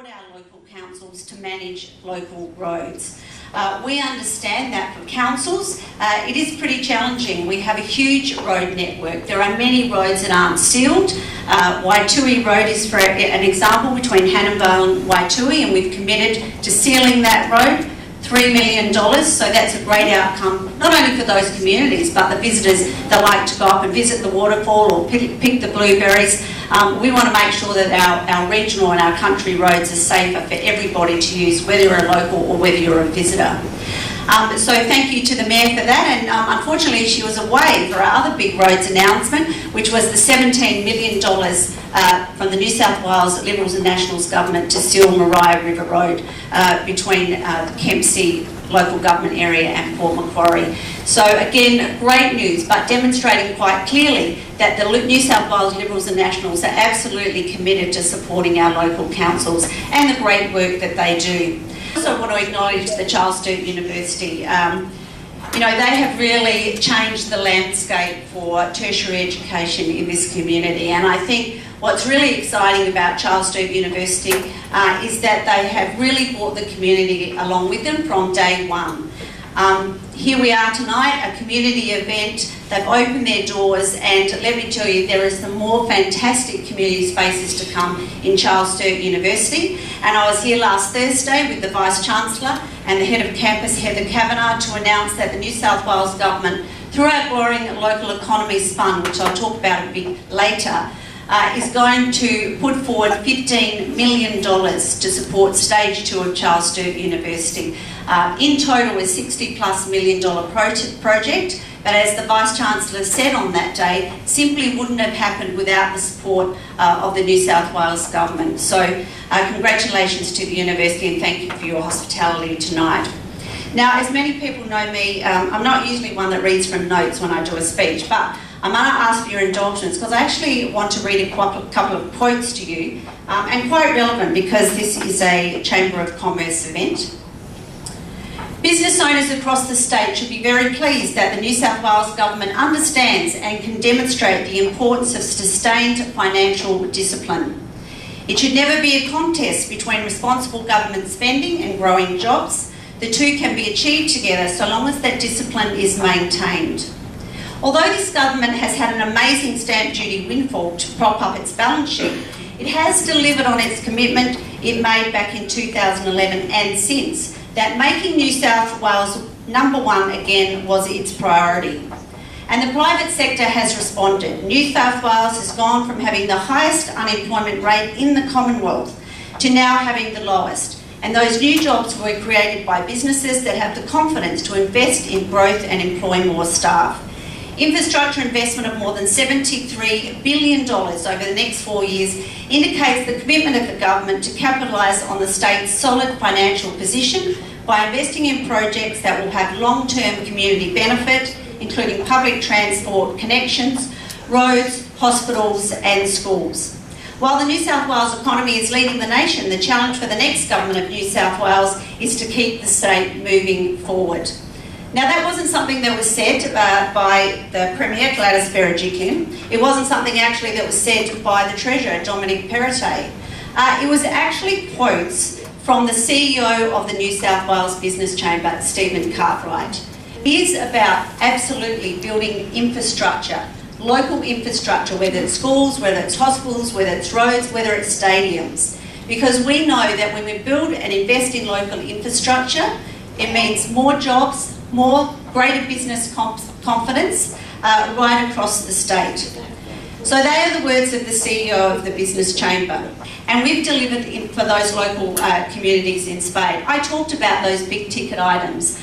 support our local councils to manage local roads. We understand that for councils, it is pretty challenging. We have a huge road network. There are many roads that aren't sealed. Waitui Road is, for an example, between Hannonvale and Waitui, and we've committed to sealing that road. $3 million, so that's a great outcome, not only for those communities, but the visitors that like to go up and visit the waterfall or pick the blueberries. We want to make sure that our regional and our country roads are safer for everybody to use, whether you're a local or whether you're a visitor. So thank you to the Mayor for that, and unfortunately she was away for our other big roads announcement, which was the $17 million from the New South Wales Liberals and Nationals government to seal Macquarie River Road between the Kempsey local government area and Port Macquarie. So again, great news, but demonstrating quite clearly that the New South Wales Liberals and Nationals are absolutely committed to supporting our local councils and the great work that they do. I also want to acknowledge the Sturt University. You know, they have really changed the landscape for tertiary education in this community, and I think what's really exciting about Sturt University is that they have really brought the community along with them from day one. Here we are tonight, a community event. They've opened their doors, and let me tell you, there is some more fantastic community spaces to come in Sturt University. And I was here last Thursday with the Vice-Chancellor and the Head of Campus, Heather Kavanagh, to announce that the New South Wales Government, through our Growing Local Economies Fund, which I'll talk about a bit later, is going to put forward $15 million to support Stage 2 of Sturt University. In total, a $60+ million project, but as the Vice-Chancellor said on that day, simply wouldn't have happened without the support of the New South Wales Government. So congratulations to the University, and thank you for your hospitality tonight. Now, as many people know me, I'm not usually one that reads from notes when I do a speech, but I'm going to ask for your indulgence because I actually want to read a couple of quotes to you, and quite relevant because this is a Chamber of Commerce event. Business owners across the state should be very pleased that the New South Wales Government understands and can demonstrate the importance of sustained financial discipline. It should never be a contest between responsible government spending and growing jobs. The two can be achieved together so long as that discipline is maintained. Although this government has had an amazing stamp duty windfall to prop up its balance sheet, it has delivered on its commitment it made back in 2011 and since, that making New South Wales #1 again was its priority. And the private sector has responded. New South Wales has gone from having the highest unemployment rate in the Commonwealth to now having the lowest. And those new jobs were created by businesses that have the confidence to invest in growth and employ more staff. Infrastructure investment of more than $73 billion over the next 4 years indicates the commitment of the government to capitalise on the state's solid financial position by investing in projects that will have long-term community benefit, including public transport connections, roads, hospitals and schools. While the New South Wales economy is leading the nation, the challenge for the next government of New South Wales is to keep the state moving forward. Now, that wasn't something that was said by the Premier, Gladys Berejiklian. It wasn't something actually that was said by the Treasurer, Dominic Perrottet. It was actually quotes from the CEO of the New South Wales Business Chamber, Stephen Cartwright. It is about absolutely building infrastructure, local infrastructure, whether it's schools, whether it's hospitals, whether it's roads, whether it's stadiums. Because we know that when we build and invest in local infrastructure, it means more jobs, more greater business confidence right across the state. So they are the words of the CEO of the Business Chamber. And we've delivered for those local communities in Spade. I talked about those big ticket items,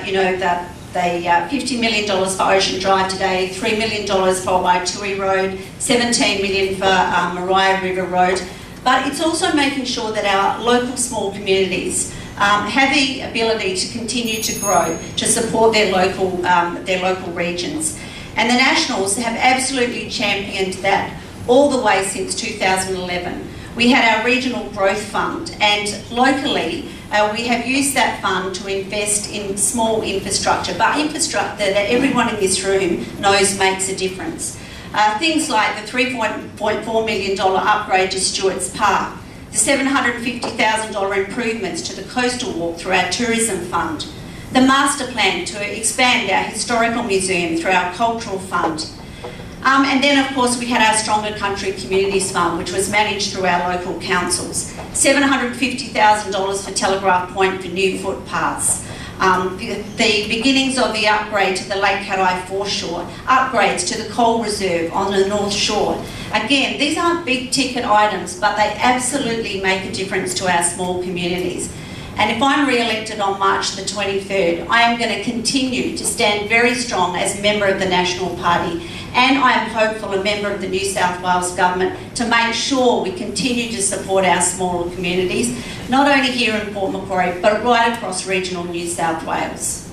you know, the $50 million for Ocean Drive today, $3 million for Waitui Road, $17 million for Macquarie River Road. But it's also making sure that our local small communities have the ability to continue to grow, to support their local regions. And the Nationals have absolutely championed that all the way since 2011. We had our Regional Growth Fund, and locally we have used that fund to invest in small infrastructure, but infrastructure that everyone in this room knows makes a difference. Things like the $3.4 million upgrade to Stewart's Park, the $750,000 improvements to the coastal walk through our tourism fund, the master plan to expand our historical museum through our cultural fund, and then of course we had our Stronger Country Communities Fund, which was managed through our local councils. $750,000 for Telegraph Point for new footpaths. The beginnings of the upgrade to the Lake Cat foreshore, upgrades to the coal reserve on the North Shore. Again, these aren't big ticket items, but they absolutely make a difference to our small communities. And if I'm re-elected on March the 23rd, I am going to continue to stand very strong as a member of the National Party, and I am hopeful a member of the New South Wales Government, to make sure we continue to support our smaller communities, not only here in Port Macquarie, but right across regional New South Wales.